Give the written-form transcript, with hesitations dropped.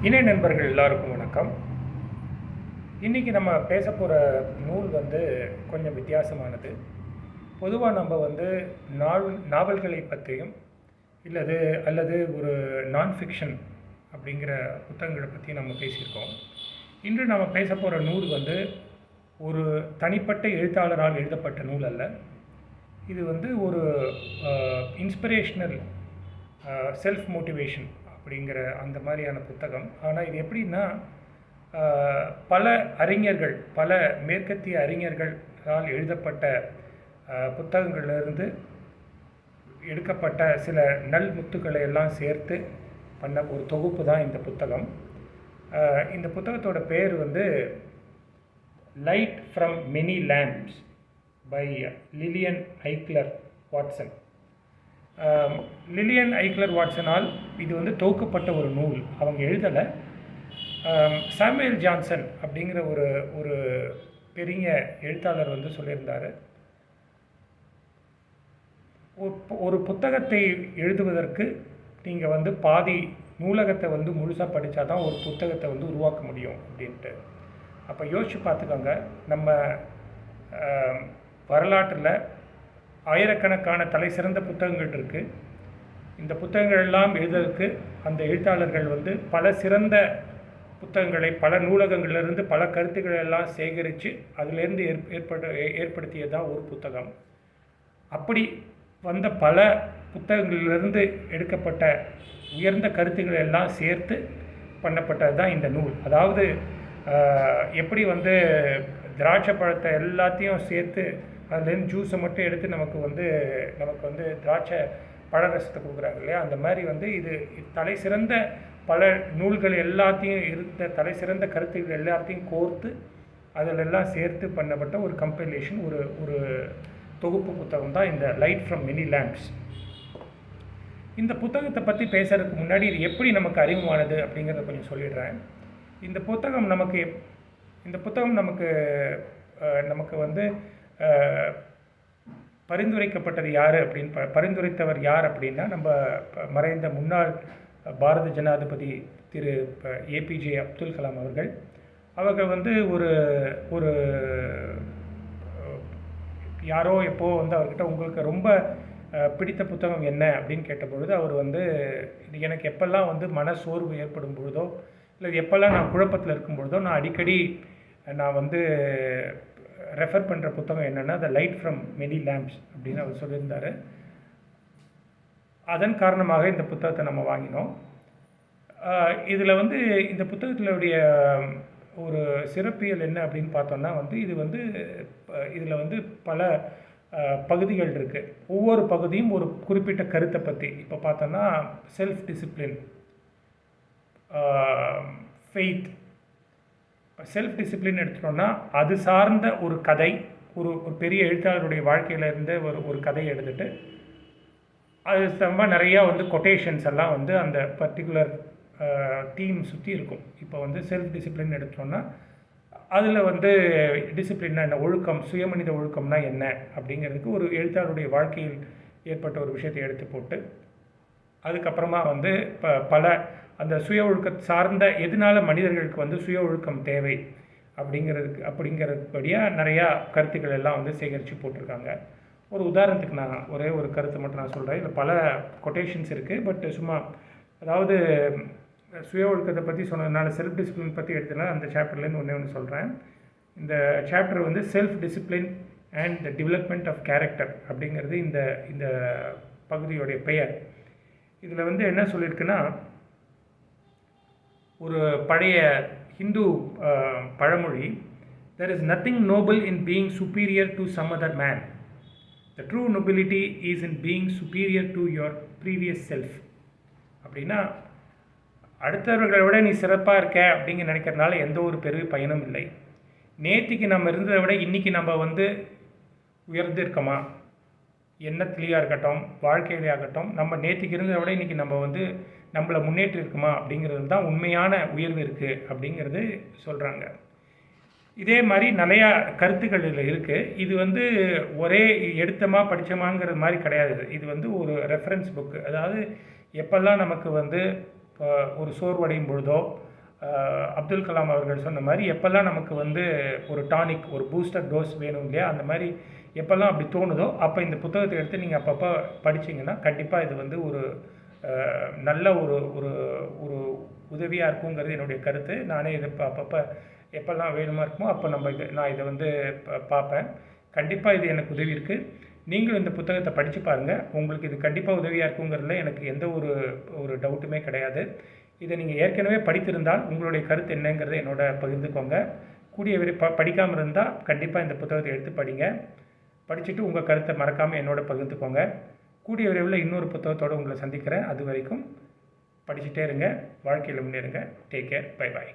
இணைய நண்பர்கள் எல்லாருக்கும் வணக்கம். இன்றைக்கி நம்ம பேச போகிற நூல் கொஞ்சம் வித்தியாசமானது. பொதுவாக நம்ம நாவல்களை பற்றியும் அல்லது ஒரு நான் ஃபிக்ஷன் அப்படிங்கிற புத்தகங்களை பற்றி நம்ம பேசியிருக்கோம். இன்று நம்ம பேச போகிற நூல் ஒரு தனிப்பட்ட எழுத்தாளரால் எழுதப்பட்ட நூல் அல்ல. இது ஒரு இன்ஸ்பிரேஷ்னல் செல்ஃப் மோட்டிவேஷன் அப்படிங்கிற அந்த மாதிரியான புத்தகம். ஆனால் இது எப்படின்னா, பல அறிஞர்கள், பல மேற்கத்திய அறிஞர்களால் எழுதப்பட்ட புத்தகங்களிலிருந்து எடுக்கப்பட்ட சில நல் முத்துக்களை எல்லாம் சேர்த்து பண்ண ஒரு தொகுப்பு தான் இந்த புத்தகம். இந்த புத்தகத்தோட பேர் light from many lamps by Lillian Eichler Watson. Lillian Eichler வாட்சனால் இது தொகுக்கப்பட்ட ஒரு நூல். அவங்க எழுதலை. சாமுவேல் ஜான்சன் அப்படிங்கிற ஒரு பெரிய எழுத்தாளர் சொல்லியிருந்தார், ஒரு புத்தகத்தை எழுதுவதற்கு நீங்கள் பாதி நூலகத்தை முழுசாக படித்தா தான் ஒரு புத்தகத்தை உருவாக்க முடியும் அப்படின்ட்டு. அப்போ யோசித்து பார்த்துக்கோங்க, நம்ம வரலாற்றில் ஆயிரக்கணக்கான தலை சிறந்த புத்தகங்கள் இருக்குது. இந்த புத்தகங்கள் எல்லாம் எழுதுறதுக்கு அந்த எழுத்தாளர்கள் பல சிறந்த புத்தகங்களை பல நூலகங்களிலிருந்து பல கருத்துக்களை எல்லாம் சேகரித்து அதிலேருந்து ஏற்படுத்தியதான் ஒரு புத்தகம். அப்படி வந்த பல புத்தகங்களிலிருந்து எடுக்கப்பட்ட உயர்ந்த கருத்துக்களை எல்லாம் சேர்த்து பண்ணப்பட்டது தான் இந்த நூல். அதாவது எப்படி திராட்சை பழத்தை எல்லாத்தையும் சேர்த்து அதுலேருந்து ஜூஸை மட்டும் எடுத்து நமக்கு திராட்சை பழரசத்தை கொடுக்குறாங்க இல்லையா, அந்த மாதிரி இது தலை சிறந்த பல நூல்கள் எல்லாத்தையும் இருந்த தலை சிறந்த கருத்துக்கள் எல்லாத்தையும் கோர்த்து அதிலெல்லாம் சேர்த்து பண்ணப்பட்ட ஒரு கம்பைலேஷன், ஒரு தொகுப்பு புத்தகம் தான் இந்த லைட் ஃப்ரம் மெனி லேம்ப்ஸ். இந்த புத்தகத்தை பற்றி பேசுகிறதுக்கு முன்னாடி இது எப்படி நமக்கு அறிமுகமானது அப்படிங்கிறத கொஞ்சம் சொல்லிடுறேன். இந்த புத்தகம் நமக்கு பரிந்துரைக்கப்பட்டது யார் பரிந்துரைத்தவர் யார் அப்படின்னா, நம்ம மறைந்த முன்னாள் பாரத ஜனாதிபதி திரு ஏபிஜே அப்துல் கலாம் அவர்கள். ஒரு ஒரு யாரோ எப்போ அவர்கிட்ட உங்களுக்கு ரொம்ப பிடித்த புத்தகம் என்ன அப்படின்னு கேட்டபொழுது அவர் இது எனக்கு எப்பெல்லாம் மன சோர்வு ஏற்படும் பொழுதோ இல்லை எப்பெல்லாம் நான் குழப்பத்தில் இருக்கும் பொழுதோ நான் அடிக்கடி ரெஃபர் பண்ணுற புத்தகம் என்னென்னா the light from many lamps அப்படின்னு அவர் சொல்லியிருந்தார். அதன் காரணமாக இந்த புத்தகத்தை நம்ம வாங்கினோம். இதில் இந்த புத்தகத்தினுடைய ஒரு சிறப்பியல் என்ன அப்படின்னு பார்த்தோன்னா இதில் பல பகுதிகள் இருக்குது. ஒவ்வொரு பகுதியும் ஒரு குறிப்பிட்ட கருத்தை பற்றி. இப்போ பார்த்தோன்னா self discipline, faith. Self discipline எடுத்துட்டோம்னா அது சார்ந்த ஒரு கதை, ஒரு பெரிய எழுத்தாளருடைய வாழ்க்கையில் இருந்த ஒரு கதையை எடுத்துகிட்டு அது ரொம்ப நிறையா கொட்டேஷன்ஸ் எல்லாம் அந்த பர்டிகுலர் தீம் சுற்றி இருக்கும். இப்போ செல்ஃப் டிசிப்ளின் எடுத்தோம்னா அதில் டிசிப்ளின்னா என்ன, ஒழுக்கம், சுயமனித ஒழுக்கம்னா என்ன அப்படிங்கிறதுக்கு ஒரு எழுத்தாளருடைய வாழ்க்கையில் ஏற்பட்ட ஒரு விஷயத்தை எடுத்து போட்டு அதுக்கப்புறமா பல அந்த சுய ஒழுக்க சார்ந்த எதனால மனிதர்களுக்கு சுய ஒழுக்கம் தேவை அப்படிங்கிறதுபடியாக நிறையா கருத்துக்கள் எல்லாம் சேகரித்து போட்டிருக்காங்க. ஒரு உதாரணத்துக்கு நான் ஒரே ஒரு கருத்தை மட்டும் நான் சொல்கிறேன். இதில் பல கொட்டேஷன்ஸ் இருக்குது, பட் சும்மா அதாவது சுய ஒழுக்கத்தை பற்றி சொன்னதுனால செல்ஃப் டிசிப்ளின் பற்றி எடுத்தனால அந்த சாப்டர்லேருந்து ஒன்று சொல்கிறேன். இந்த chapter self discipline and the development of character அப்படிங்கிறது இந்த பகுதியோடைய பெயர். இதில் என்ன சொல்லியிருக்குன்னா, ஒரு பழைய ஹிந்து பழமொழி, there is nothing noble in being superior to some other man. The true nobility is in being superior to your previous self. அப்படின்னா அடுத்தவர்களை விட நீ சிறப்பாக இருக்க அப்படிங்க நினைக்கிறதுனால எந்த ஒரு பெரிய பயனும் இல்லை. நேற்றுக்கு நம்ம இருந்ததை விட இன்றைக்கி நம்ம உயர்ந்து இருக்கோமா, எண்ணத்துலேயா இருக்கட்டும், வாழ்க்கையிலே ஆகட்டும், நம்ம நேற்றுக்கு இருந்ததை விட இன்றைக்கி நம்ம நம்மளை முன்னேற்றி இருக்குமா அப்படிங்கிறது தான் உண்மையான உயர்வு இருக்குது அப்படிங்கிறது சொல்கிறாங்க. இதே மாதிரி நிறையா கருத்துக்கள் இதில் இருக்குது. இது ஒரே எடுத்தமா படித்தமாங்கிறது மாதிரி கிடையாது. இது ஒரு ரெஃபரன்ஸ் புக்கு. அதாவது எப்பெல்லாம் நமக்கு ஒரு சோர்வடையும் பொழுதோ அப்துல் கலாம் அவர்கள் சொன்ன மாதிரி எப்போல்லாம் நமக்கு வந்து ஒரு டானிக், ஒரு பூஸ்டர் டோஸ் வேணும் இல்லையா, அந்த மாதிரி எப்போல்லாம் அப்படி தோணுதோ அப்போ இந்த புத்தகத்தை எடுத்து நீங்கள் அப்பப்போ படிச்சிங்கன்னா கண்டிப்பாக இது வந்து ஒரு நல்ல ஒரு ஒரு ஒரு உதவியாக இருக்குங்கிறது என்னுடைய கருத்து. நானே இதை அப்பப்போ எப்போல்லாம் வேணுமா இருக்குமோ அப்போ நான் இதை வந்து பார்ப்பேன். கண்டிப்பாக இது எனக்கு உதவி இருக்குது. நீங்களும் இந்த புத்தகத்தை படித்து பாருங்கள். உங்களுக்கு இது கண்டிப்பாக உதவியாக இருக்குங்கிறதுல எனக்கு எந்த ஒரு டவுட்டுமே கிடையாது. இதை நீங்கள் ஏற்கனவே படித்திருந்தால் உங்களுடைய கருத்து என்னங்கிறத என்னோட பகிர்ந்துக்கோங்க. கூடிய படிக்காமல் இருந்தால் கண்டிப்பாக இந்த புத்தகத்தை எடுத்து படிங்க. படிச்சுட்டு உங்கள் கருத்தை மறக்காமல் என்னோட பகிர்ந்துக்கோங்க. கூடிய விரைவில் இன்னொரு புத்தகத்தோடு உங்களை சந்திக்கிறேன். அது வரைக்கும் படிச்சுட்டே இருங்க, வாழ்க்கையில் முன்னேறுங்க. டேக் கேர், பை பாய்.